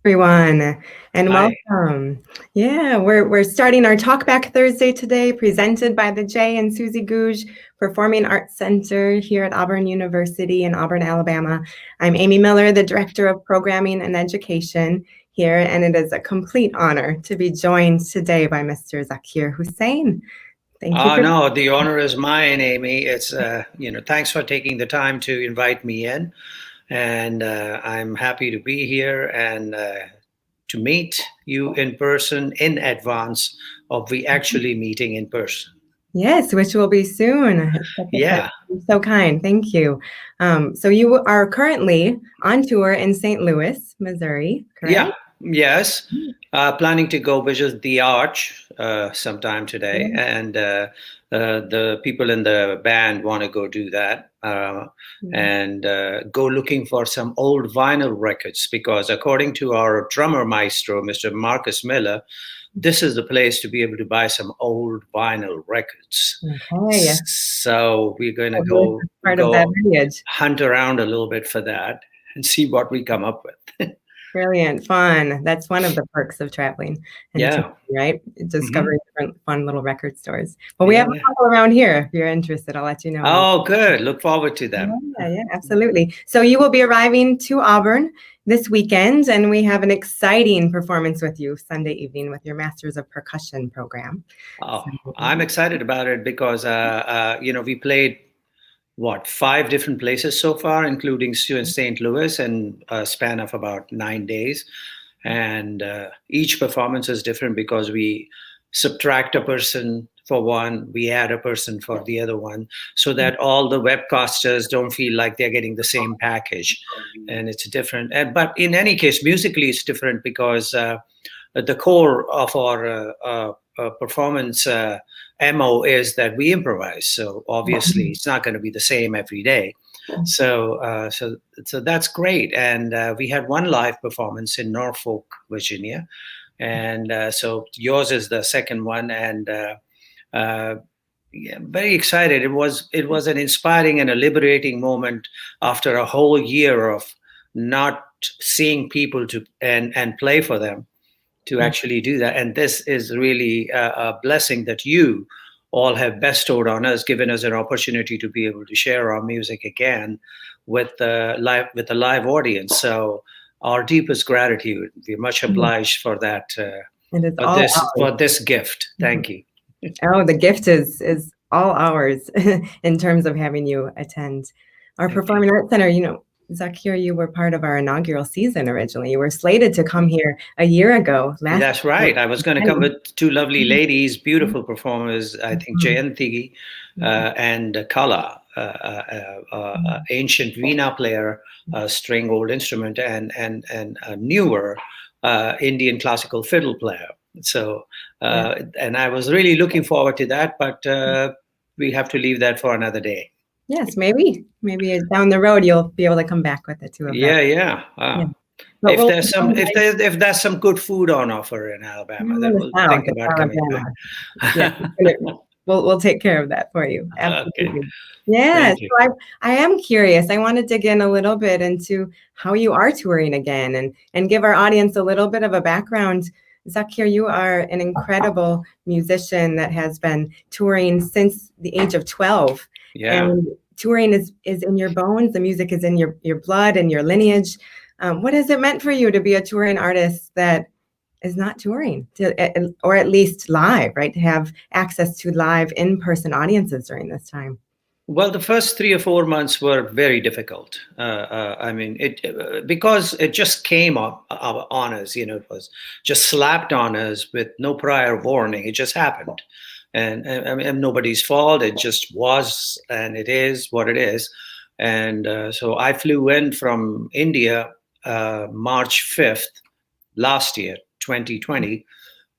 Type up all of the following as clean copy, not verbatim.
Everyone, and Hi. welcome. Yeah, we're starting our Talkback Thursday today, presented by the Jay and Susie Gouge Performing Arts Center here at Auburn University in Auburn, Alabama. I'm Amy Miller, the Director of Programming and Education here, and it is a complete honor to be joined today by Mr. Zakir Hussain. Thank you for No, the honor is mine, Amy. Thanks for taking the time to invite me in. And I'm happy to be here and to meet you in person in advance of we actually meeting in person. Yes, which will be soon. It's such a pleasure. Yeah, You're so kind. Thank you. So you are currently on tour in St. Louis, Missouri, correct? yeah, yes. Planning to go visit the Arch sometime today, Yeah. and the people in the band want to go do that and go looking for some old vinyl records because, according to our drummer maestro, Mr. Marcus Miller, this is the place to be able to buy some old vinyl records. Okay. So we're going to So Louis is part of that go lineage. hunt around a little bit for that and see what we come up with. Brilliant, fun. That's one of the perks of traveling and touring, Yeah. right? Hmm. Discovering different fun little record stores. Well, we Yeah, have a yeah. couple around here. If you're interested, I'll let you know. Oh, good. Look forward to them. Yeah, absolutely. So you will be arriving to Auburn this weekend, and we have an exciting performance with you Sunday evening with your Masters of Percussion program. Oh, So, I'm excited about it because we played what 5 different places so far, including St. Louis, and a span of about 9 days. And each performance is different because we subtract a person for one, we add a person for the other one, so that all the webcasters don't feel like they're getting the same package, and it's different. But in any case, musically, it's different because the core of our performance MO is that we improvise. So obviously, it's not going to be the same every day. So that's great. And we had one live performance in Norfolk, Virginia, and so yours is the second one. And yeah, very excited. It was an inspiring and a liberating moment after a whole year of not seeing people to and play for them to actually do that. And this is really a blessing that you all have bestowed on us, given us an opportunity to be able to share our music again with the live audience. So our deepest gratitude. We're much obliged for that. it is For all this ours. for this gift. Thank you. Oh, the gift is all ours in terms of having you attend our Thank you. Performing Arts Center. Zakir, you were part of our inaugural season originally. You were slated to come here a year ago. That's right. I was going to come with two lovely ladies, beautiful performers. I think Jayanti and Kala, ancient veena player, string old instrument, and a newer Indian classical fiddle player. So, and I was really looking forward to that, but we have to leave that for another day. Yes, maybe down the road you'll be able to come back with the two of them. Yeah, yeah. Yeah. But If we'll there's some good food on offer in Alabama, then we'll think it's about coming Alabama. back. Yeah, we'll take care of that for you. Okay, Absolutely. Yeah. thank you. So I am curious. I want to dig in a little bit into how you are touring again and give our audience a little bit of a background. Zakir, you are an incredible musician that has been touring since the age of 12. Yeah. And touring is in your bones. The music is in your blood and your lineage. What has it meant for you to be a touring artist that is not touring, or at least live, right? To have access to live in-person audiences during this time. Well, the first 3 or 4 months were very difficult. I mean, because it just came up on us. It was just slapped on us with no prior warning. It just happened, and nobody's fault. It just was, and it is what it is. And so I flew in from India March 5th last year, 2020,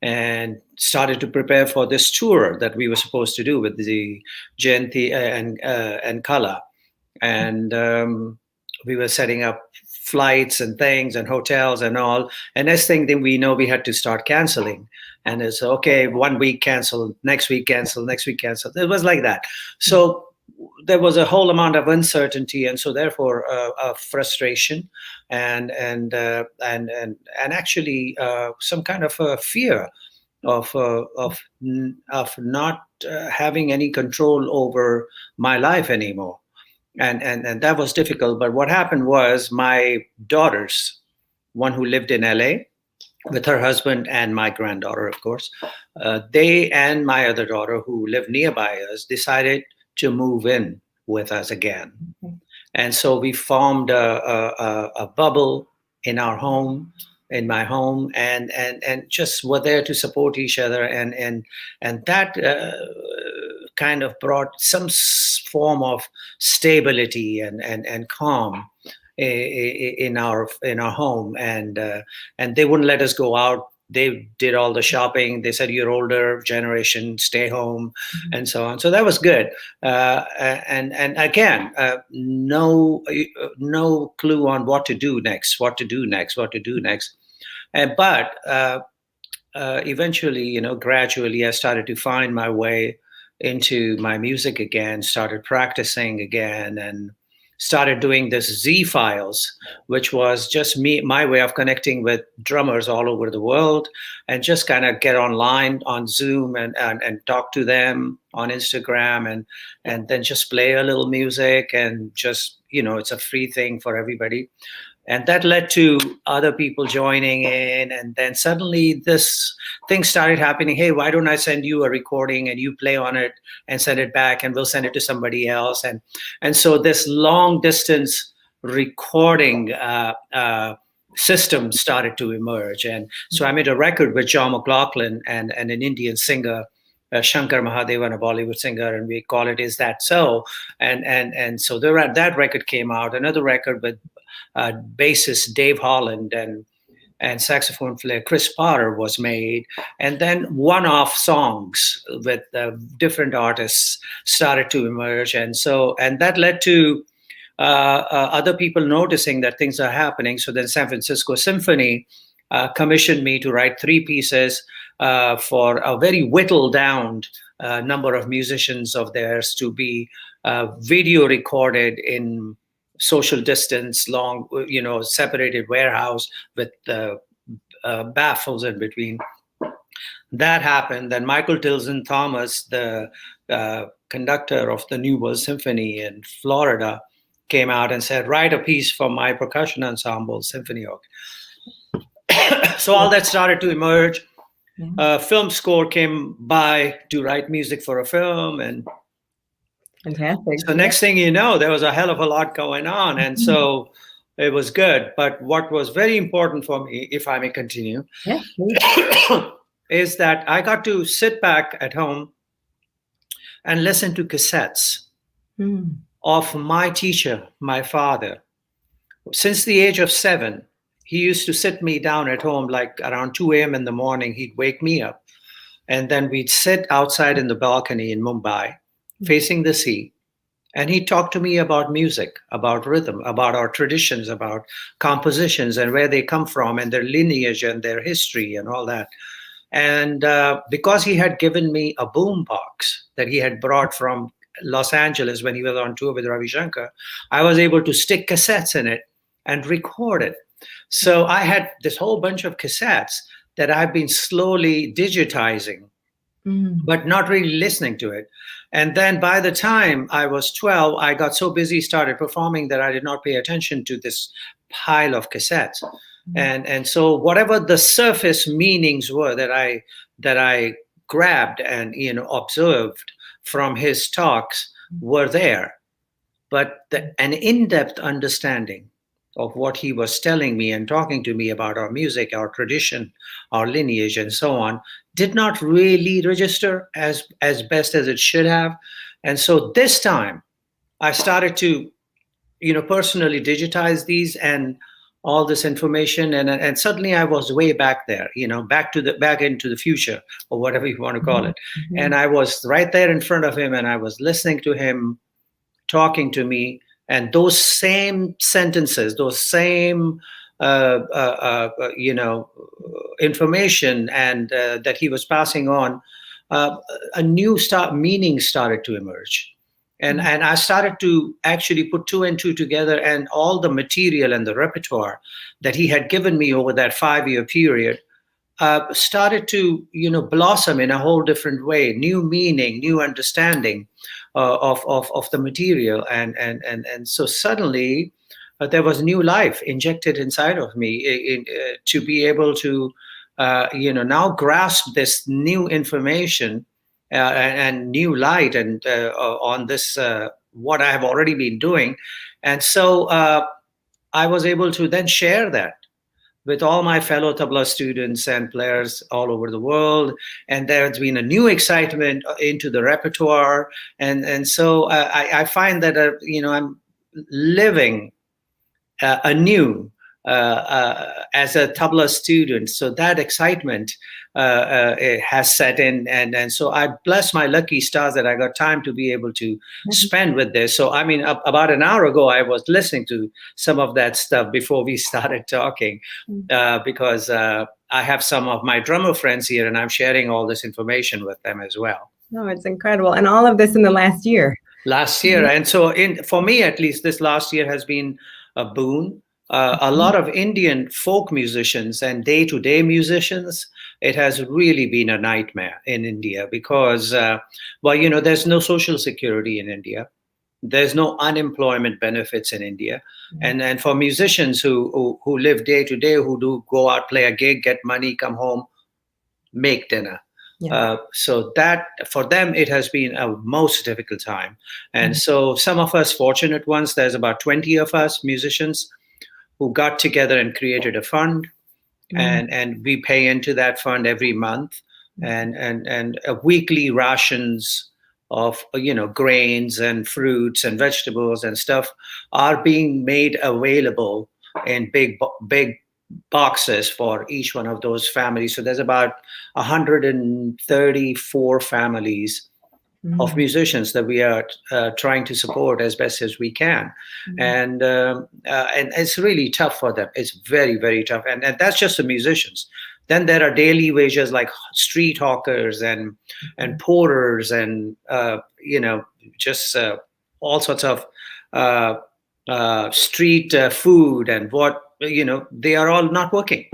and started to prepare for this tour that we were supposed to do with the Jayanti and Kala. And we were setting up flights and things and hotels and all. And next thing that we know, we had to start canceling. And it's okay, 1 week cancel, next week cancel, next week cancel. It was like that. So there was a whole amount of uncertainty, and so therefore frustration, and actually some kind of a fear of not having any control over my life anymore, and that was difficult. But what happened was my daughters, one who lived in LA with her husband and my granddaughter, of course, they and my other daughter who lived nearby us decided to move in with us again. And so we formed a bubble in our home, in my home, and just were there to support each other, and that kind of brought some form of stability and calm in our home, and they wouldn't let us go out. They did all the shopping. They said, "You're older generation, stay home," and so on. So that was good. And again, no clue on what to do next, what to do next, what to do next. But eventually, gradually, I started to find my way into my music again, started practicing again, and started doing this Z Files, which was just my way of connecting with drummers all over the world, and just kind of get online on Zoom and talk to them on Instagram, and then just play a little music, and just, it's a free thing for everybody. And that led to other people joining in, and then suddenly this thing started happening. Hey, why don't I send you a recording and you play on it and send it back, and we'll send it to somebody else. And so this long distance recording system started to emerge. And so I made a record with John McLaughlin and an Indian singer, Shankar Mahadevan, a Bollywood singer, and we call it "Is That So?" And so that record came out. Another record with bassist Dave Holland and saxophone player Chris Potter was made, and then one-off songs with different artists started to emerge, and that led to other people noticing that things are happening. So then San Francisco Symphony commissioned me to write 3 pieces for a very whittled down number of musicians of theirs to be video recorded in social distance, long, separated warehouse with baffles in between. That happened. Then Michael Tilson Thomas, the conductor of the New World Symphony in Florida, came out and said, "Write a piece for my percussion ensemble, Symphony Orchestra." So all that started to emerge. Film score came by to write music for a film, and fantastic. So next thing you know, there was a hell of a lot going on, and so it was good. But what was very important for me, if I may continue, is that I got to sit back at home and listen to cassettes of my teacher, my father. Since the age of 7, he used to sit me down at home, like around 2 a.m. in the morning. He'd wake me up, and then we'd sit outside in the balcony in Mumbai, facing the sea. And he talked to me about music, about rhythm, about our traditions, about compositions and where they come from and their lineage and their history and all that. And because he had given me a boombox that he had brought from Los Angeles when he was on tour with Ravi Shankar, I was able to stick cassettes in it and record it. So I had this whole bunch of cassettes that I've been slowly digitizing, but not really listening to it. And then by the time I was 12, I got so busy, started performing, that I did not pay attention to this pile of cassettes. And so whatever the surface meanings were that I grabbed and observed from his talks were there, but an in-depth understanding of what he was telling me and talking to me about our music, our tradition, our lineage, and so on, did not really register as best as it should have. And so this time I started to, personally digitize these and all this information. And suddenly I was way back there, back into the future, or whatever you want to call it. And I was right there in front of him, and I was listening to him talking to me. And those same sentences, those same, information and that he was passing on, a new meaning started to emerge. And I started to actually put two and two together, and all the material and the repertoire that he had given me over that 5-year period started to blossom in a whole different way, new meaning, new understanding of the material, and so suddenly there was new life injected inside of me to be able to now grasp this new information and new light and on this what I have already been doing. And so I was able to then share that with all my fellow tabla students and players all over the world. And there's been a new excitement into the repertoire. And so I find that, I'm living anew as a tabla student. So that excitement it has set in. And so I bless my lucky stars that I got time to be able to spend with this. So, I mean, about an hour ago, I was listening to some of that stuff before we started talking because I have some of my drummer friends here and I'm sharing all this information with them as well. Oh, it's incredible. And all of this in the last year. And so for me, at least, this last year has been a boon. A lot of Indian folk musicians and day-to-day musicians, it has really been a nightmare in India because, there's no social security in India. There's no unemployment benefits in India. And for musicians who live day to day, who do go out, play a gig, get money, come home, make dinner. So that for them, it has been a most difficult time. And so some of us fortunate ones, there's about 20 of us musicians who got together and created a fund, and we pay into that fund every month, and weekly rations of grains and fruits and vegetables and stuff are being made available in big boxes for each one of those families. So there's about 134 families of musicians that we are trying to support as best as we can, and it's really tough for them. It's very, very tough, and that's just the musicians. Then there are daily wages like street hawkers and porters and just all sorts of street food and what they are all not working.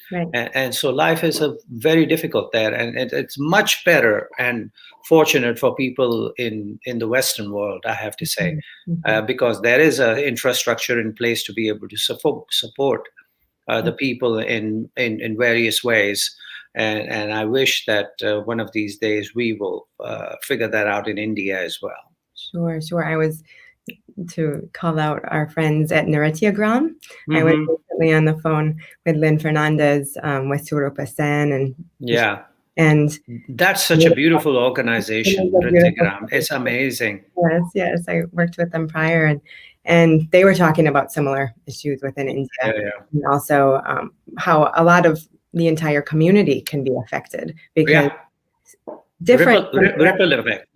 Right. And so life is very difficult there, and it's much better and fortunate for people in the Western world, I have to say, because there is an infrastructure in place to be able to support the people in various ways. And I wish that one of these days we will figure that out in India as well. Sure. I was to call out our friends at Narityagram. I was recently on the phone with Lynn Fernandez, with Surupa Sen, and that's such a beautiful organization, Narityagram. It's amazing. Yes, I worked with them prior, and they were talking about similar issues within India, and also how a lot of the entire community can be affected because different ripple effect.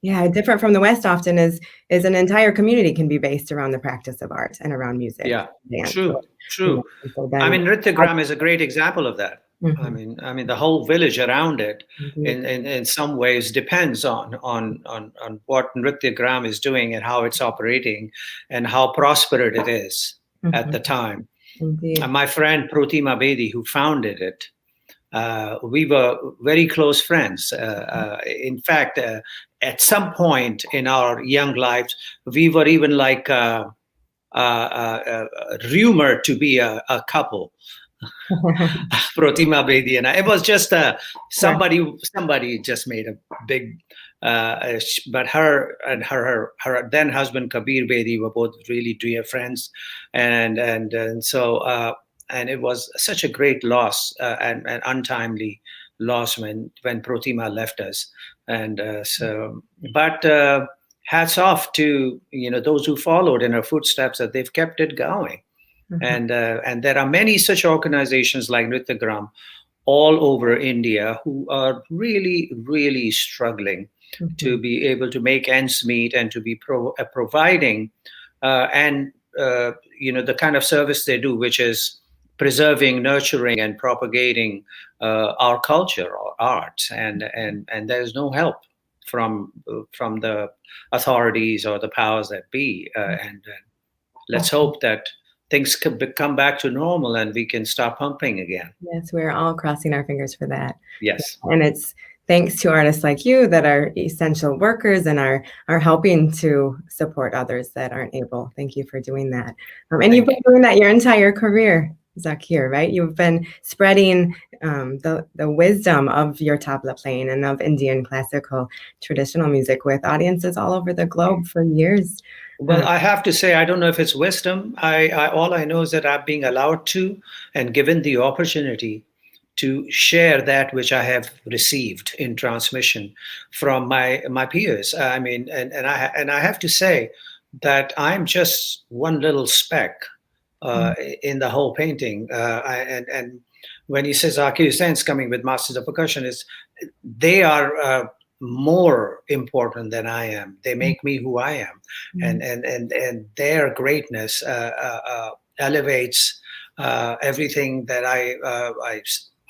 Yeah, different from the West often is an entire community can be based around the practice of art and around music. Yeah, dance. true. So then, I mean, Narityagram is a great example of that. I mean, the whole village around it, in some ways, depends on what Narityagram is doing and how it's operating, and how prosperous it is at the time. My friend Protima Bedi, who founded it, we were very close friends. In fact, at some point in our young lives, we were even like rumored to be a couple. Protima Bedi and I. It was just somebody just made a big. But her and her then husband Kabir Bedi were both really dear friends, and so. And it was such a great loss and untimely loss when Protima left us. And but hats off to those who followed in her footsteps, that they've kept it going. And there are many such organizations like Narityagram all over India who are really, really struggling to be able to make ends meet and to be providing the kind of service they do, which is preserving, nurturing, and propagating our culture or art, and there's no help from the authorities or the powers that be, and let's hope that things come back to normal and we can start pumping again. Yes, we're all crossing our fingers for that. Yes. And it's thanks to artists like you that are essential workers and are helping to support others that aren't able. Thank you for doing that. And you've been doing that your entire career, Zakir, right? You've been spreading the wisdom of your tabla playing and of Indian classical traditional music with audiences all over the globe for years. Well, I have to say, I don't know if it's wisdom. All I know is that I'm being allowed to and given the opportunity to share that which I have received in transmission from my peers. I mean, and I have to say that I'm just one little speck in the whole painting. And when he says Zakir Hussain's coming with Masters of Percussion, they are more important than I am. They make me who I am, and their greatness elevates everything that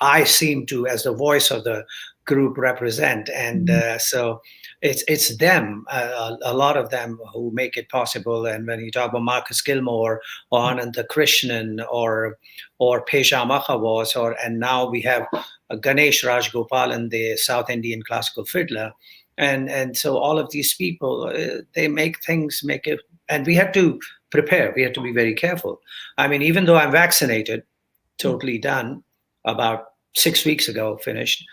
I seem to, as the voice of the group, represent. And so it's them, a lot of them, who make it possible. And when you talk about Marcus Gilmore or Ananta Krishnan or Pesha Makhawas, and now we have Ganesh Rajgopalan, the South Indian classical fiddler, and so all of these people, they make it, and we have to prepare. We have to be very careful. I mean, even though I'm vaccinated, totally done, about 6 weeks ago, finished,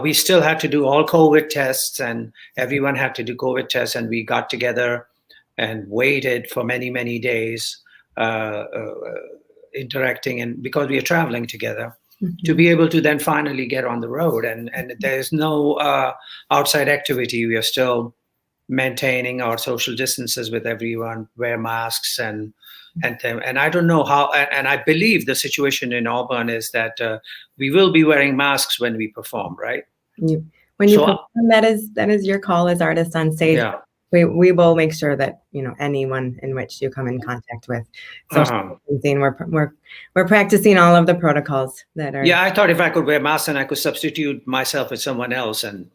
we still had to do all COVID tests, and everyone had to do COVID tests, and we got together and waited for many, many days, interacting, and because we are traveling together, to be able to then finally get on the road. And there's no outside activity. We are still maintaining our social distances with everyone, wear masks, and I don't know how, and I believe the situation in Auburn is that we will be wearing masks when we perform, right? When you perform, that is your call as artists on stage. Yeah. We will make sure that anyone in which you come in contact with social distancing, we're practicing all of the protocols that are. Yeah, I thought if I could wear masks and I could substitute myself with someone else, and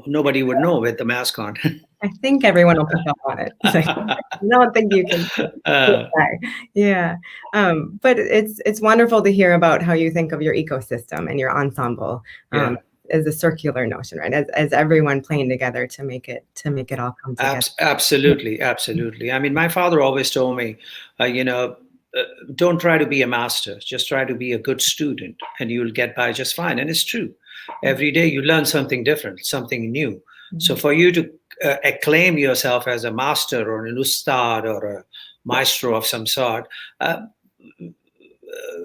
nobody would know with the mask on. I think everyone will pick up on it. I don't think you can. Yeah, but it's wonderful to hear about how you think of your ecosystem and your ensemble. As a circular notion, right? As everyone playing together to make it all come together. Absolutely. I mean, my father always told me, don't try to be a master, just try to be a good student, and you'll get by just fine. And it's true. Every day you learn something different, something new. So for you to acclaim yourself as a master or an ustad or a maestro of some sort,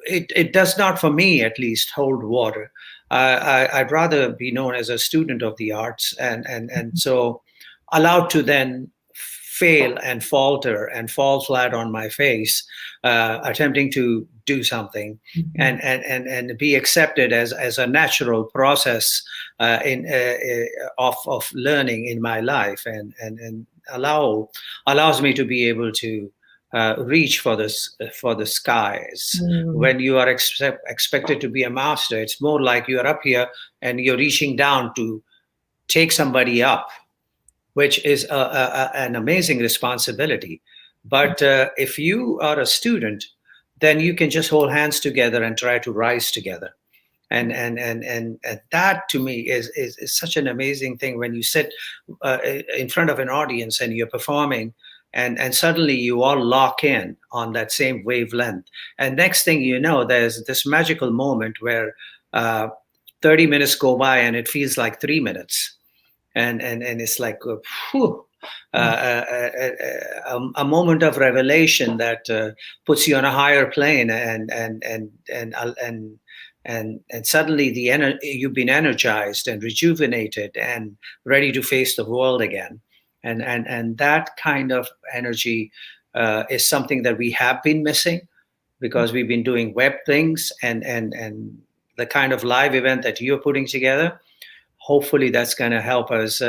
it does not, for me at least, hold water. I'd rather be known as a student of the arts, and so allowed to then fail and falter and fall flat on my face, attempting to do something, and be accepted as a natural process of learning in my life, and allows me to be able to reach for the skies. When you are expected to be a master, it's more like you are up here and you're reaching down to take somebody up, which is an amazing responsibility. But if you are a student, then you can just hold hands together and try to rise together. And that to me is such an amazing thing when you sit in front of an audience and you're performing, and suddenly you all lock in on that same wavelength. And next thing you know, there's this magical moment where 30 minutes go by and it feels like 3 minutes. And it's like a moment of revelation that puts you on a higher plane, and suddenly you've been energized and rejuvenated and ready to face the world again. And that kind of energy is something that we have been missing, because we've been doing web things, and the kind of live event that you're putting together, hopefully that's going to help us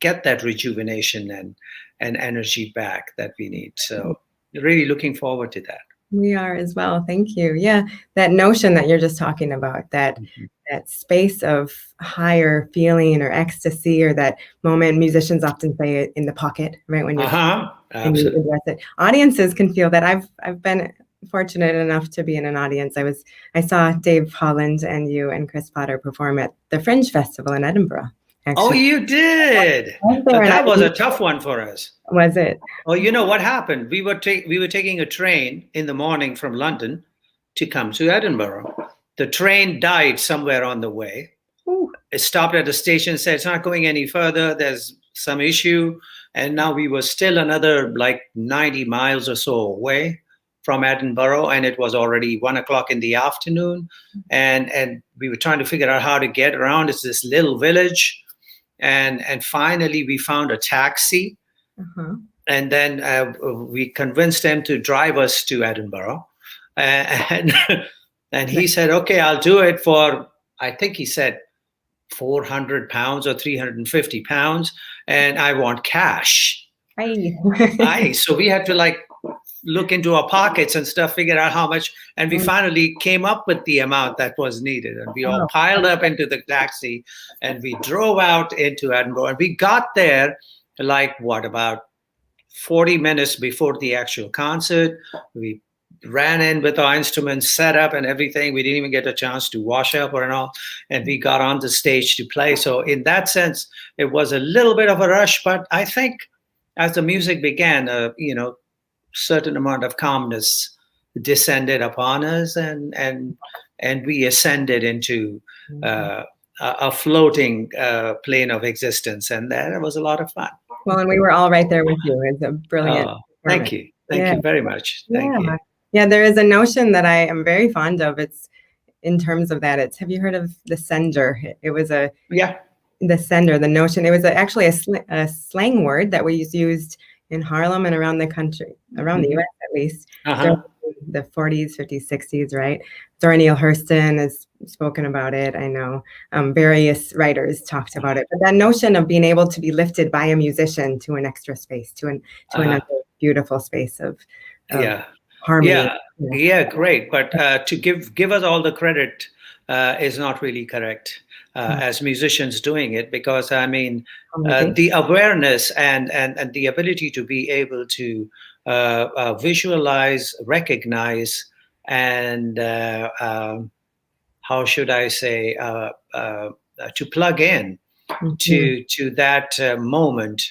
get that rejuvenation and energy back that we need. So really looking forward to that. We are as well. Thank you. Yeah, that notion that you're just talking about, that Mhm. that space of higher feeling or ecstasy, or that moment musicians often say it in the pocket, right? Uh-huh. When you Absolutely. address it. Audiences can feel that. I've been fortunate enough to be in an audience. I saw Dave Holland and you and Chris Potter perform at the Fringe Festival in Edinburgh. Oh, Actually, you did. I was there, and That was a tough one for us. was it? Oh, you know what happened? We were taking a train in the morning from London to come to Edinburgh. The train died somewhere on the way. Ooh, It stopped at a station, said it's not going any further. There's some issue, and now we were still another like 90 miles or so away from Edinburgh, and it was already 1 o'clock in the afternoon, and we were trying to figure out how to get around. It's this little village, and finally we found a taxi, uh-huh. and then we convinced him to drive us to Edinburgh, and and he said, "Okay, I'll do it for." I think he said 400 pounds or 350 pounds, and I want cash. Hi. So we had to like look into our pockets and stuff, figure out how much, and we finally came up with the amount that was needed, and we all Oh, piled up into the taxi, and we drove out into Edinburgh, and we got there like what, about 40 minutes before the actual concert. We ran in with our instruments set up and everything. We didn't even get a chance to wash up or all. And we got on the stage to play. So in that sense, it was a little bit of a rush. But I think as the music began, certain amount of calmness descended upon us, and we ascended into a floating plane of existence. And that was a lot of fun. well, and we were all right there with you. It's a brilliant Oh, thank performance. you. Thank Yeah, you very much. yeah, Thank you. yeah. There is a notion that I am very fond of. It's in terms of that. Have you heard of the sender? It was Yeah. the sender, the notion. It was actually a slang word that was used in Harlem and around the country, around the Mhm. U.S. at least, during Uh-huh. the 40s, 50s, 60s, right? Zora Neale Hurston has spoken about it. I know various writers talked about it. But that notion of being able to be lifted by a musician to an extra space, to Uh-huh. another beautiful space of Yeah. harmony. Yeah. Yeah. Yeah, great. But to give us all the credit is not really correct as musicians doing it, because I mean Harmonization. the awareness and the ability to be able to visualize, recognize, and how should I say, to plug in Mhm. to that moment,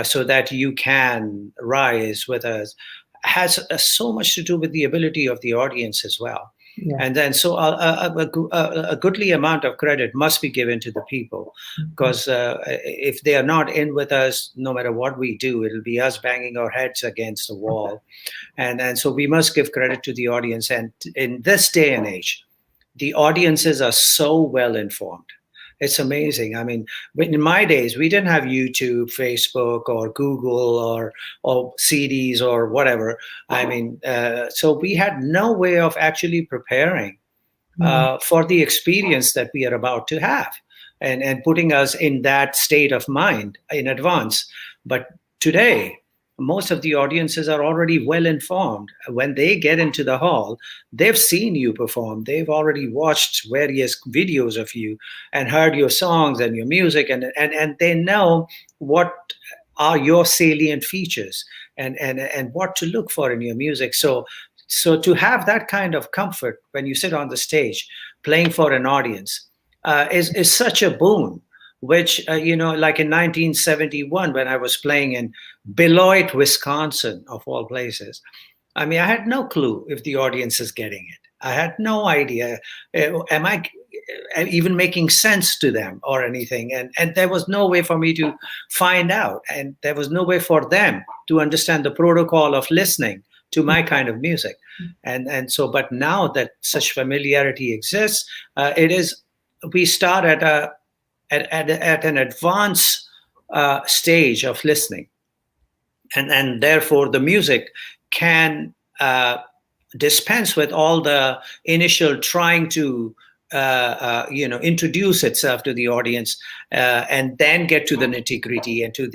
so that you can rise with us, has so much to do with the ability of the audience as well. Yeah. And then so a goodly amount of credit must be given to the people, Mhm. because if they are not in with us, no matter what we do, it'll be us banging our heads against the wall. And so we must give credit to the audience. And in this day and age, the audiences are so well informed. It's amazing. I mean, in my days, we didn't have YouTube, Facebook, or Google, or CDs or whatever. I mean, so we had no way of actually preparing Mhm. for the experience that we are about to have, and putting us in that state of mind in advance. But today, most of the audiences are already well informed. When they get into the hall, they've seen you perform, they've already watched various videos of you and heard your songs and your music, and they know what are your salient features, and what to look for in your music. So to have that kind of comfort when you sit on the stage playing for an audience is such a boon. Which like in 1971, when I was playing in Beloit, Wisconsin, of all places. I mean, I had no clue if the audience is getting it. I had no idea. Am I even making sense to them or anything? And there was no way for me to find out, and there was no way for them to understand the protocol of listening to my kind of music. And so, but now that such familiarity exists, it is we start at an advanced stage of listening, and therefore the music can dispense with all the initial trying to introduce itself to the audience, and then get to the nitty gritty and to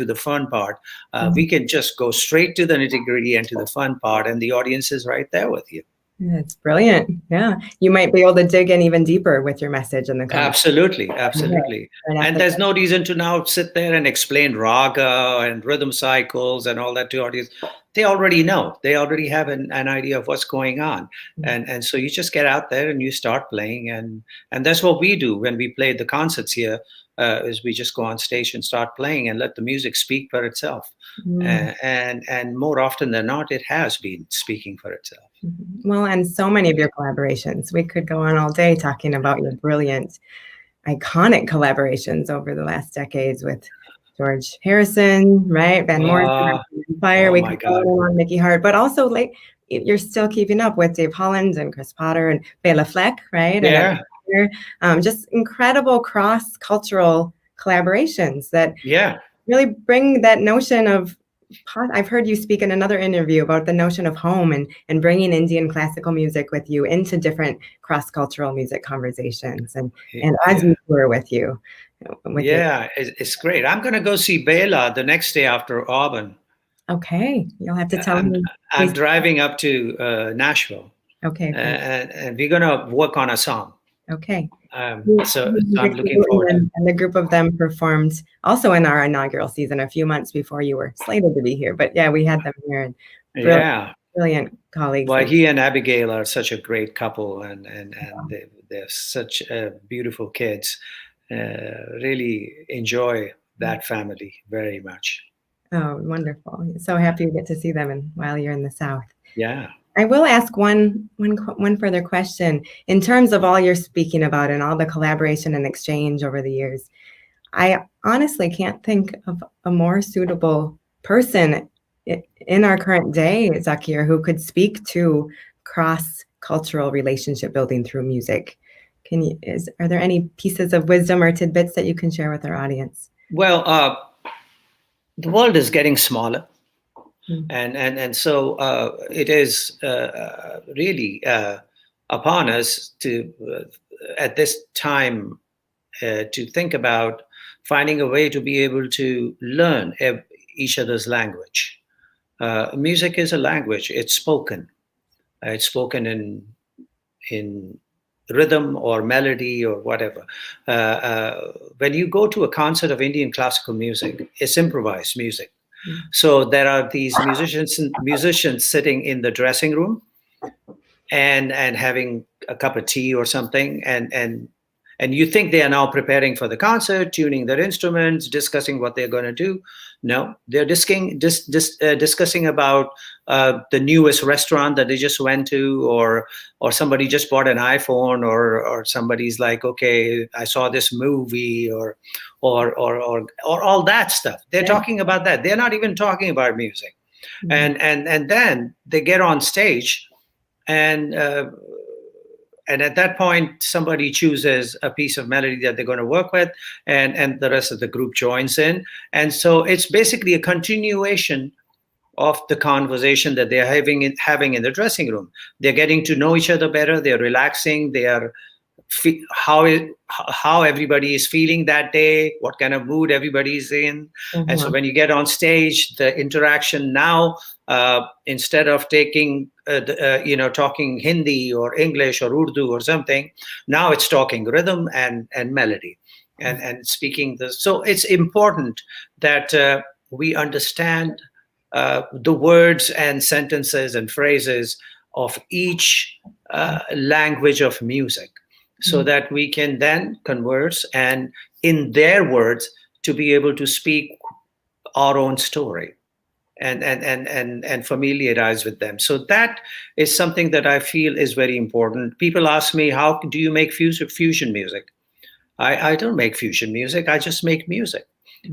the fun part. We can just go straight to the nitty gritty and to the fun part, and the audience is right there with you. That's brilliant. Yeah. You might be able to dig in even deeper with your message in the conversation. Absolutely, absolutely. Right And there's no reason to now sit there and explain raga and rhythm cycles and all that to audience. They already know. They already have an idea of what's going on. And so you just get out there and you start playing. And that's what we do when we play the concerts here, is we just go on stage and start playing and let the music speak for itself. And more often than not, it has been speaking for itself. Well, and so many of your collaborations. We could go on all day talking about your brilliant, iconic collaborations over the last decades with George Harrison, right? Van Morrison, Fire. We could go on Mickey Hart, but also like you're still keeping up with Dave Holland and Chris Potter and Bela Fleck, right? Yeah. And just incredible cross-cultural collaborations that really bring that notion of. I've heard you speak in another interview about the notion of home and bringing Indian classical music with you into different cross-cultural music conversations and as you tour with you. It's great. I'm going to go see Bela the next day after Auburn. Okay. You'll have to tell me. I'm driving up to Nashville. Okay. And we're going to work on a song. Okay. So I'm looking forward to it. And the group of them performed also in our inaugural season a few months before you were slated to be here. But yeah, we had them here. And brilliant colleagues. Well, he and Abigail are such a great couple, and they're such beautiful kids. Really enjoy that family very much. Oh, wonderful. So happy you get to see them while you're in the South. Yeah. I will ask one further question. In terms of all you're speaking about and all the collaboration and exchange over the years, I honestly can't think of a more suitable person in our current day, Zakir, who could speak to cross-cultural relationship building through music. Are there any pieces of wisdom or tidbits that you can share with our audience? Well, the world is getting smaller. And so it is really upon us to, at this time, to think about finding a way to be able to learn each other's language. Music is a language. It's spoken. It's spoken in rhythm or melody or whatever. When you go to a concert of Indian classical music, it's improvised music. So there are these musicians sitting in the dressing room and having a cup of tea or something, and you think they are now preparing for the concert, tuning their instruments, discussing what they're going to do. No, they're discussing about the newest restaurant that they just went to, or somebody just bought an iPhone, or somebody's like, okay, I saw this movie, or all that stuff. They're talking about that. They're not even talking about music. And then they get on stage, and at that point, somebody chooses a piece of melody that they're going to work with, and the rest of the group joins in. And so it's basically a continuation of the conversation that they're having in the dressing room. They're getting to know each other better. They're relaxing. They are how everybody is feeling that day, what kind of mood everybody's in. And so when you get on stage, the interaction now, instead of talking Hindi or English or Urdu or something, now it's talking rhythm and melody and speaking this. So it's important that we understand the words and sentences and phrases of each language of music, so that we can then converse and in their words to be able to speak our own story and familiarize with them. So that is something that I feel is very important. People ask me, how do you make fusion music? I don't make fusion music. I just make music.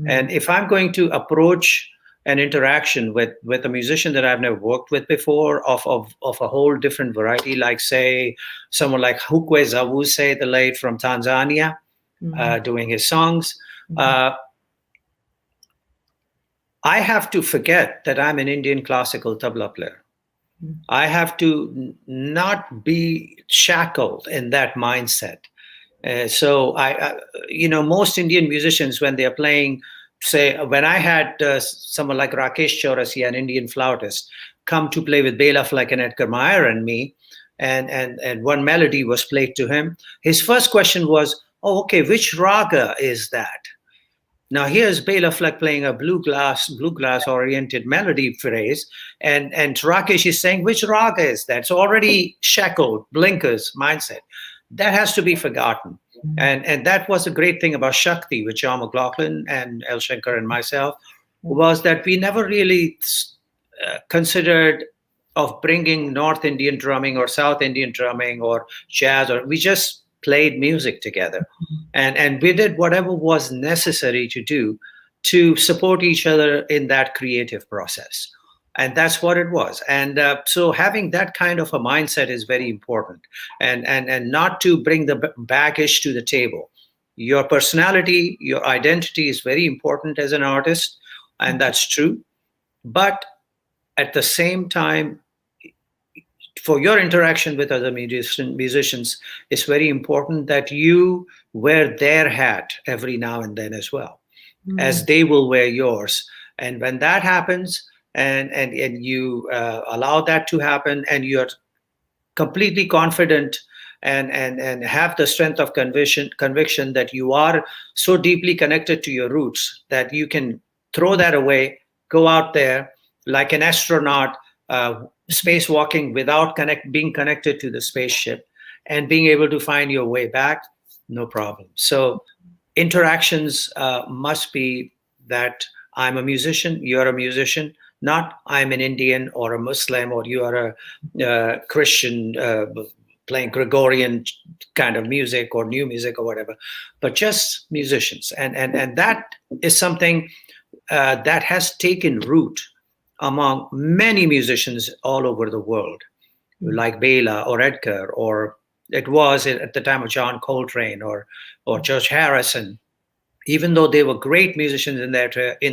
And if I'm going to approach an interaction with a musician that I've never worked with before, of a whole different variety, like say someone like Hukwe Zawuse, the late from Tanzania, doing his songs. I have to forget that I'm an Indian classical tabla player. I have to not be shackled in that mindset. So most Indian musicians, when they're playing, say, when I had someone like Rakesh Chaurasia, an Indian flautist, come to play with Bela Fleck and Edgar Meyer and me, and one melody was played to him, his first question was, "Oh, okay, which raga is that?" Now here's Bela Fleck playing a bluegrass oriented melody phrase, and Rakesh is saying, which raga is that? So already shackled, blinkers mindset. That has to be forgotten. And that was a great thing about Shakti with John McLaughlin and El Shankar and myself, was that we never really considered of bringing North Indian drumming or South Indian drumming or jazz, or we just played music together, and we did whatever was necessary to do to support each other in that creative process. And that's what it was. And so having that kind of a mindset is very important, and not to bring the baggage to the table. Your personality, your identity is very important as an artist, and that's true. But at the same time, for your interaction with other musicians, it's very important that you wear their hat every now and then as well, as they will wear yours. And when that happens, and you allow that to happen, and you're completely confident and have the strength of conviction that you are so deeply connected to your roots that you can throw that away, go out there like an astronaut, spacewalking without being connected to the spaceship, and being able to find your way back, no problem. So interactions must be that I'm a musician, you're a musician, not I'm an Indian or a Muslim, or you are a Christian playing Gregorian kind of music or new music or whatever, but just musicians. And that is something that has taken root among many musicians all over the world, like Bela or Edgar, or it was at the time of John Coltrane or George Harrison. Even though they were great musicians in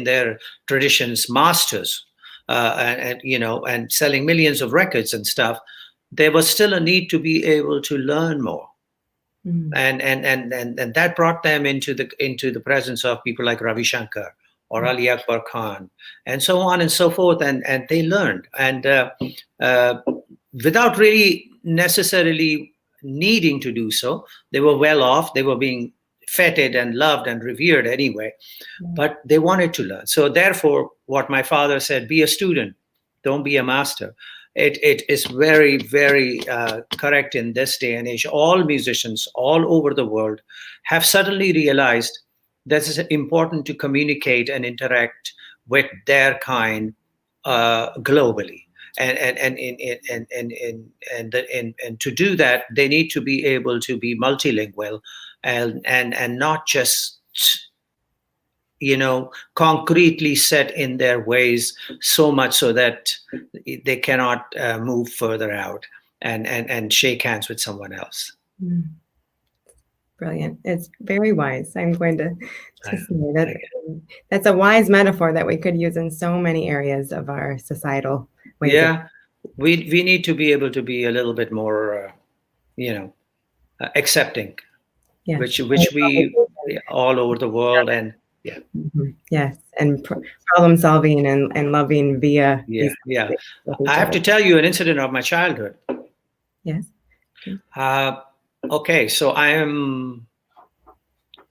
their traditions, masters, and selling millions of records and stuff, there was still a need to be able to learn more. And that brought them into the presence of people like Ravi Shankar or Ali Akbar Khan, and so on and so forth. And they learned, and without really necessarily needing to do so, they were well off. They were being feted and loved and revered anyway, but they wanted to learn. So therefore, what my father said, be a student, don't be a master. It is very, very correct in this day and age. All musicians all over the world have suddenly realized that it's important to communicate and interact with their kind globally. And to do that, they need to be able to be multilingual and not just concretely set in their ways so much so that they cannot move further out and shake hands with someone else. Brilliant. It's very wise. I'm going to say that that's a wise metaphor that we could use in so many areas of our societal ways. Yeah, we need to be able to be a little bit more, accepting, which we all over the world, and yes, and problem solving and loving via. Yeah. I have to tell you an incident of my childhood. Yes. Okay, so I am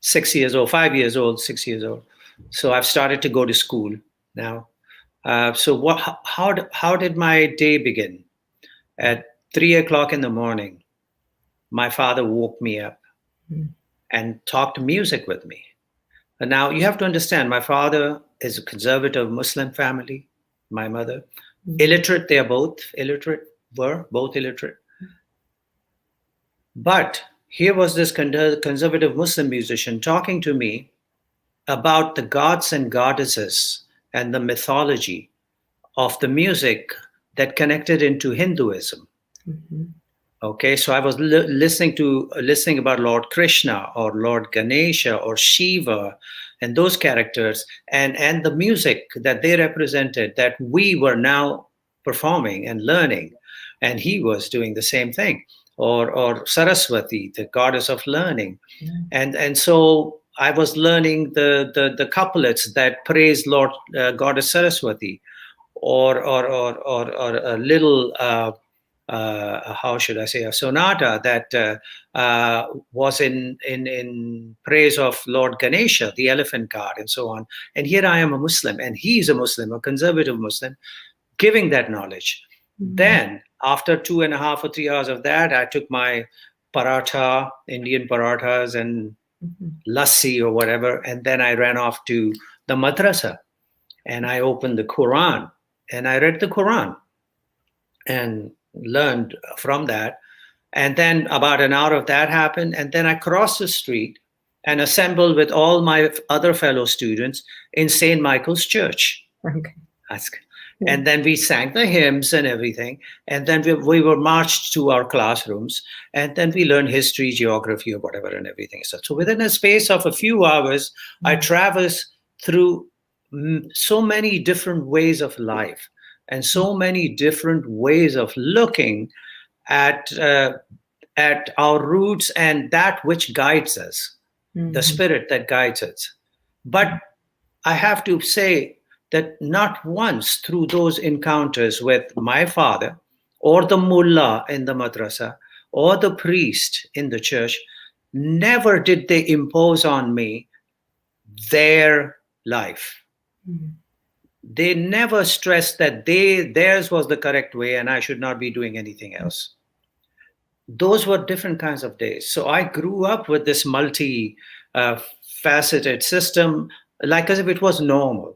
6 years old, 5 years old, 6 years old. So I've started to go to school now. So how did my day begin? At 3 o'clock in the morning, my father woke me up and talked music with me. And now you have to understand, my father is a conservative Muslim family, my mother. Illiterate, they are both illiterate, were both illiterate. But here was this conservative Muslim musician talking to me about the gods and goddesses and the mythology of the music that connected into Hinduism. Okay, so I was listening about Lord Krishna or Lord Ganesha or Shiva and those characters and the music that they represented that we were now performing and learning, and he was doing the same thing. Or Saraswati, the goddess of learning, and so I was learning the couplets that praise Lord Goddess Saraswati, or a little how should I say, a sonata that was in praise of Lord Ganesha, the elephant god, and so on. And here I am, a Muslim, and he's a Muslim, a conservative Muslim, giving that knowledge. Then, after 2.5 or 3 hours of that, I took my paratha, Indian parathas, and lassi or whatever, and then I ran off to the madrasa, and I opened the Quran, and I read the Quran, and learned from that. And then about an hour of that happened, and then I crossed the street and assembled with all my other fellow students in St. Michael's Church. Okay. And then we sang the hymns and everything. And then we were marched to our classrooms. And then we learned history, geography, or whatever, and everything. So within a space of a few hours, I traversed through so many different ways of life and so many different ways of looking at our roots and that which guides us, the spirit that guides us. But I have to say that not once through those encounters with my father or the mullah in the madrasa or the priest in the church, never did they impose on me their life. They never stressed that theirs was the correct way and I should not be doing anything else. Those were different kinds of days. So I grew up with this multi-faceted system, like as if it was normal.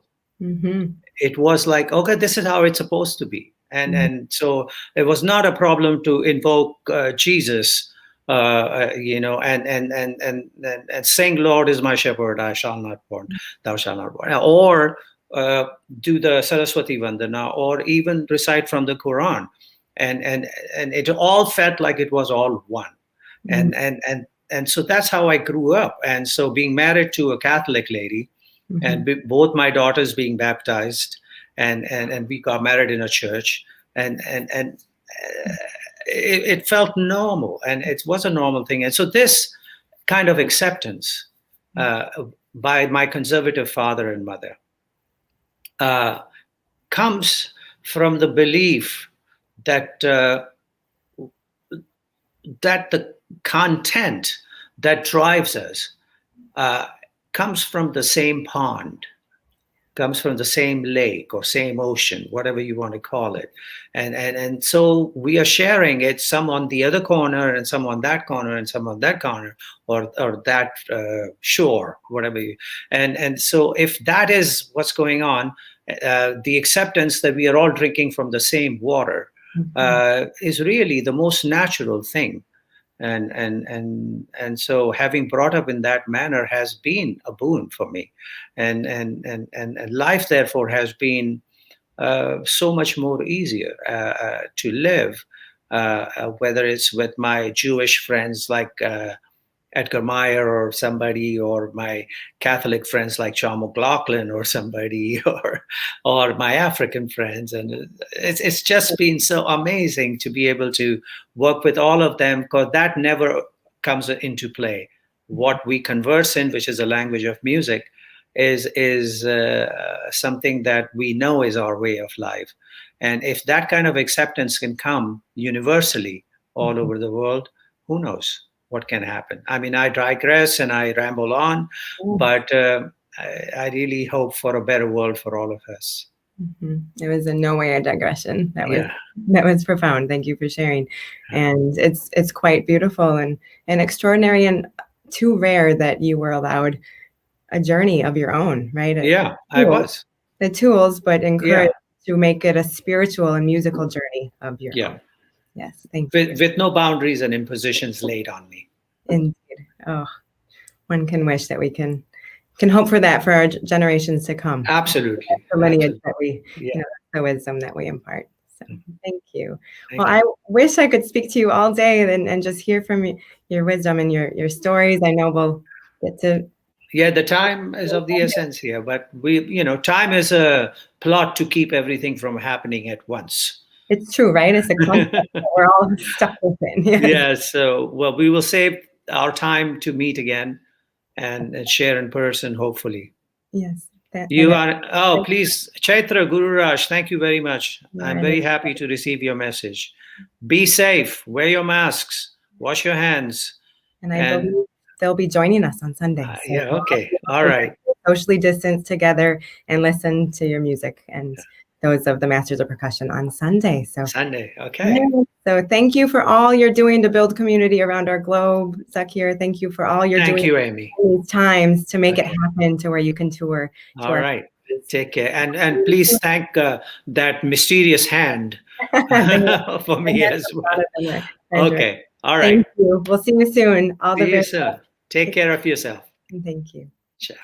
It was like, okay, this is how it's supposed to be. And so it was not a problem to invoke Jesus, and sing, Lord is my shepherd, I shall not want, thou shalt not want. Or do the Saraswati Vandana, or even recite from the Quran. And it all felt like it was all one. And so that's how I grew up. And so being married to a Catholic lady, and both my daughters being baptized, and we got married in a church, and it felt normal, and it was a normal thing. And so this kind of acceptance by my conservative father and mother comes from the belief that that the content that drives us comes from the same pond, comes from the same lake or same ocean, whatever you want to call it. And so we are sharing it, some on the other corner and some on that corner and some on that corner, or that shore, whatever. And so if that is what's going on, the acceptance that we are all drinking from the same water is really the most natural thing. And so having brought up in that manner has been a boon for me, and life therefore has been so much more easier to live, whether it's with my Jewish friends like Edgar Meyer or somebody, or my Catholic friends like John McLaughlin or somebody, or my African friends. And it's just been so amazing to be able to work with all of them, because that never comes into play. What we converse in, which is a language of music, is something that we know is our way of life. And if that kind of acceptance can come universally all over the world, who knows what can happen. I mean, I digress and I ramble on, but I really hope for a better world for all of us. It was in no way a digression. That was profound. Thank you for sharing. And it's quite beautiful and extraordinary, and too rare that you were allowed a journey of your own, right? I was. The tools, but encouraged to make it a spiritual and musical journey of your own. Yes, thank you. With no boundaries and impositions laid on me. Indeed. Oh, one can wish that we can hope for that for our generations to come. Absolutely. The lineage that we, the wisdom that we impart. So thank you. I wish I could speak to you all day and just hear from your wisdom and your stories. I know we'll get to. Yeah, the time is of the essence here, but time is a plot to keep everything from happening at once. It's true, right? It's a concept that we're all stuck within. Yes. Yeah. So, well, we will save our time to meet again and share in person, hopefully. Yes. You are, oh, please, Chaitra, Guru Raj, thank you very much. I'm very happy to receive your message. Be safe, wear your masks, wash your hands. And I believe they'll be joining us on Sunday. So yeah, okay. All right. Socially distance together and listen to your music and those of the Masters of Percussion on Sunday. So Sunday, okay. So thank you for all you're doing to build community around our globe, Zakir. Thank you for all you're doing. Thank you, Amy. These times to make it happen to where you can tour. All right. Take care. And please thank that mysterious hand for me as well. Okay. All right. Thank you. We'll see you soon. All the best. Take care of yourself. Thank you. Ciao.